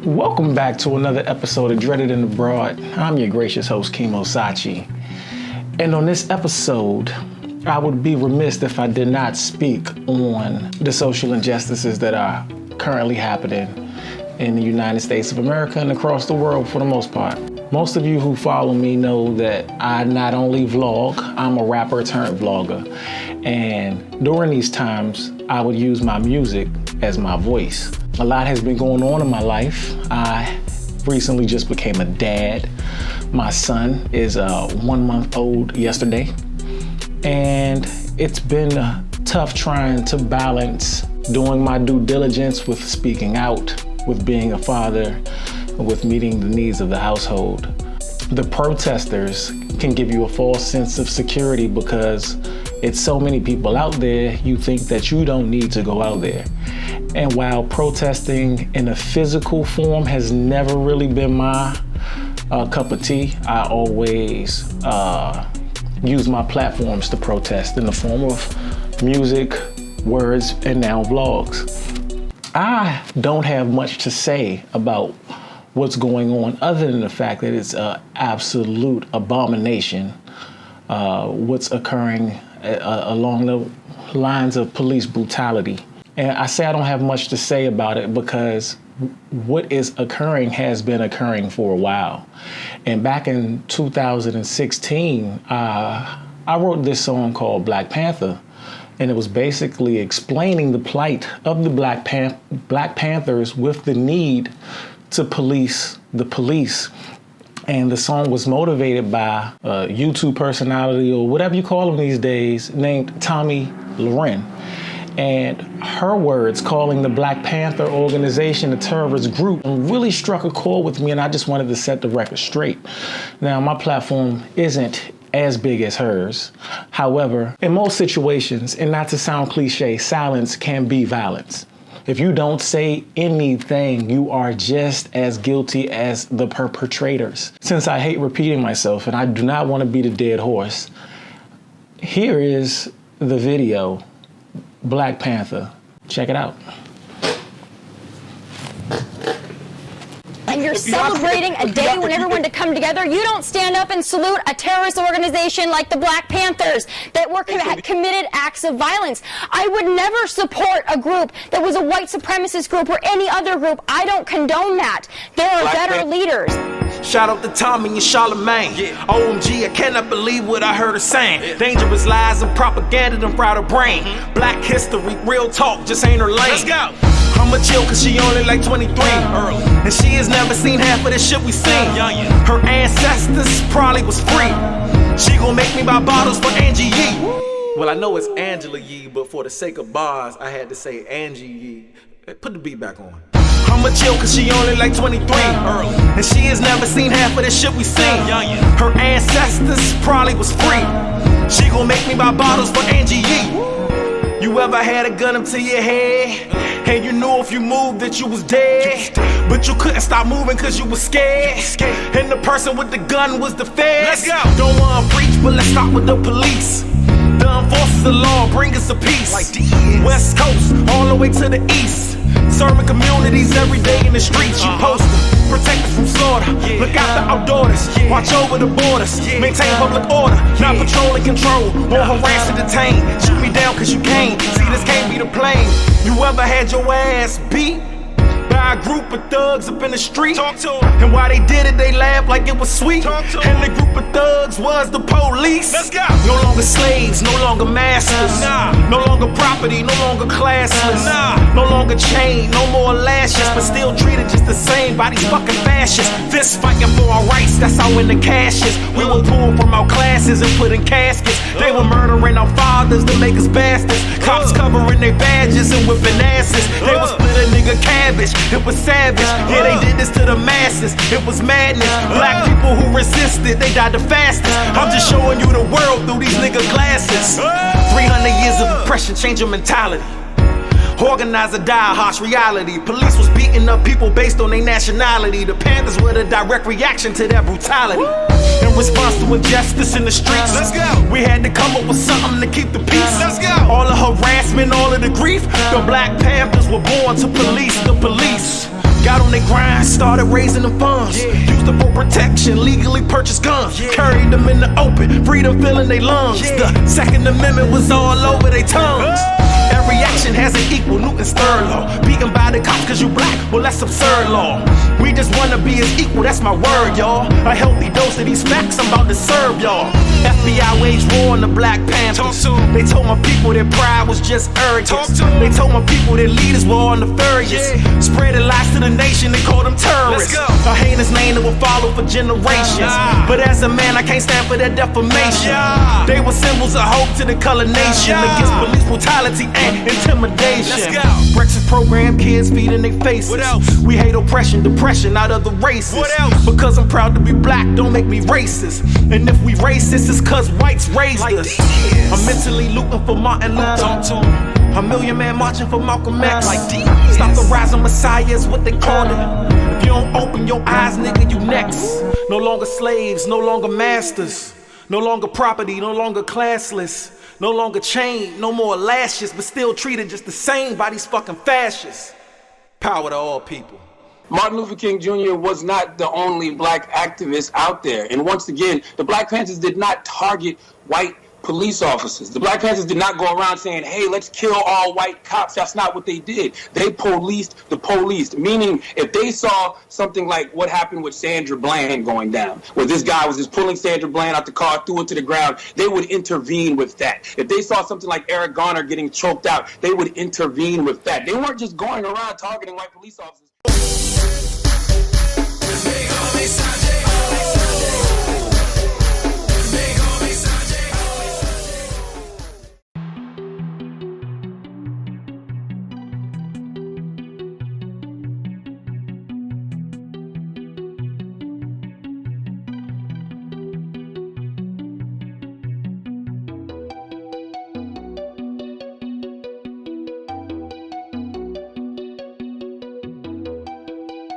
Welcome back to another episode of Dreaded and Abroad. I'm your gracious host, Kimo Sachi. And on this episode, I would be remiss if I did not speak on the social injustices that are currently happening in the United States of America and across the world for the most part. Most of you who follow me know that I not only vlog, I'm a rapper turned vlogger. And during these times, I would use my music as my voice. A lot has been going on in my life. I recently just became a dad. My son is 1 month old yesterday. And it's been tough trying to balance doing my due diligence with speaking out, with being a father, with meeting the needs of the household. The protesters can give you a false sense of security because it's so many people out there, you think that you don't need to go out there. And while protesting in a physical form has never really been my cup of tea, I always use my platforms to protest in the form of music, words, and now vlogs. I don't have much to say about what's going on other than the fact that it's an absolute abomination what's occurring along the lines of police brutality. And I say I don't have much to say about it because what is occurring has been occurring for a while. And back in 2016, I wrote this song called Black Panther. And it was basically explaining the plight of the Black Panthers with the need to police the police. And the song was motivated by a YouTube personality or whatever you call them these days named Tomi, Lahren. And her words calling the Black Panther organization a terrorist group really struck a chord with me, and I just wanted to set the record straight. Now, my platform isn't as big as hers. However, in most situations, and not to sound cliche, silence can be violence. If you don't say anything, you are just as guilty as the perpetrators. Since I hate repeating myself and I do not want to beat a dead horse, here is the video, Black Panther. Check it out. And you're celebrating a day when everyone to come together. You don't stand up and salute a terrorist organization like the Black Panthers that had committed acts of violence. I would never support a group that was a white supremacist group or any other group. I don't condone that. There are better leaders. Shout out to Tomi and Charlemagne. OMG, I cannot believe what I heard her saying. Dangerous lies and propaganda done fried her brain. Black history, real talk, just ain't her lane. Let's go. I'ma chill cause she only like 23 early. And she has never seen half of the shit we seen. Her ancestors probably was free. She gon' make me buy bottles for Angie Yee. Well, I know it's Angela Yee, but for the sake of bars, I had to say Angie Yee. Put the beat back on. I'ma chill cause she only like 23 early. And she has never seen half of the shit we seen. Her ancestors probably was free. She gon' make me buy bottles for Angie Yee. You ever had a gun up to your head and you knew if you moved that you was dead, but you couldn't stop moving cause you was scared, and the person with the gun was the feds? Let's go. Don't wanna preach, but let's start with the police. The enforcers of law bring us a peace. Like West Coast all the way to the east, serving communities every day in the streets. You posted, protect us from slaughter, look after our daughters, watch over the borders, maintain public order, not patrol and control, or harass and detain. Shoot me down cause you can't, see this can't be the plane. You ever had your ass beat by a group of thugs up in the street? Talk to them. And while they did it, they laughed like it was sweet. And the group of thugs was the police. Let's go. No longer slaves, no longer masters. No longer property, no longer classless. No longer chained, no more lashes, but still treated just the same by these fucking fascists. This fighting for our rights, that's how in the cash is. We were pulled from our classes and put in caskets. They were murdering our fathers to make us bastards. Cops covering their badges and whipping asses. They was split a nigga cabbage. It was savage, yeah, they did this to the masses. It was madness, black people who resisted, they died the fastest. I'm just showing you the world through these nigga glasses. 300 years of oppression, change your mentality. Organizer die, harsh reality. Police was beating up people based on their nationality. The Panthers were the direct reaction to that brutality. In response to injustice in the streets, let's go. We had to come up with something to keep the peace. Let's go. All the harassment, all of the grief. The Black Panthers were born to police the police. Got on their grind, started raising them funds. Used them for protection, legally purchased guns. Carried them in the open, freedom filling their lungs. The Second Amendment was all over their tongues. Every action has an equal Newton's third law. Beaten by the cops cause you black, well that's absurd law. We just wanna be as equal, that's my word, y'all. A healthy dose of these facts I'm about to serve y'all. FBI waged war on the Black Panthers. They told my people that pride was just arrogance. They told my people that leaders were all nefarious. Spreading lies to the nation, they called them terrorists. A heinous name that will follow for generations. But as a man, I can't stand for that defamation. They were symbols of hope to the color nation. Against police brutality and intimidation. Breakfast program, kids feeding their faces. We hate oppression, depression out of the races. Because I'm proud to be black, don't make me racist. And if we racist, it's cause whites raised us. I'm mentally looting for Martin Luther. A million man marching for Malcolm X. Stop the rise of Messiah is what they call it. If you don't open your eyes, nigga, you next. No longer slaves, no longer masters. No longer property, no longer classless. No longer chained, no more lashes, but still treated just the same by these fucking fascists. Power to all people. Martin Luther King Jr. was not the only black activist out there. And once again, the Black Panthers did not target white police officers. The Black Panthers did not go around saying, hey, let's kill all white cops. That's not what they did. They policed the police, meaning if they saw something like what happened with Sandra Bland going down, where this guy was just pulling Sandra Bland out the car, threw it to the ground, they would intervene with that. If they saw something like Eric Garner getting choked out, they would intervene with that. They weren't just going around targeting white police officers.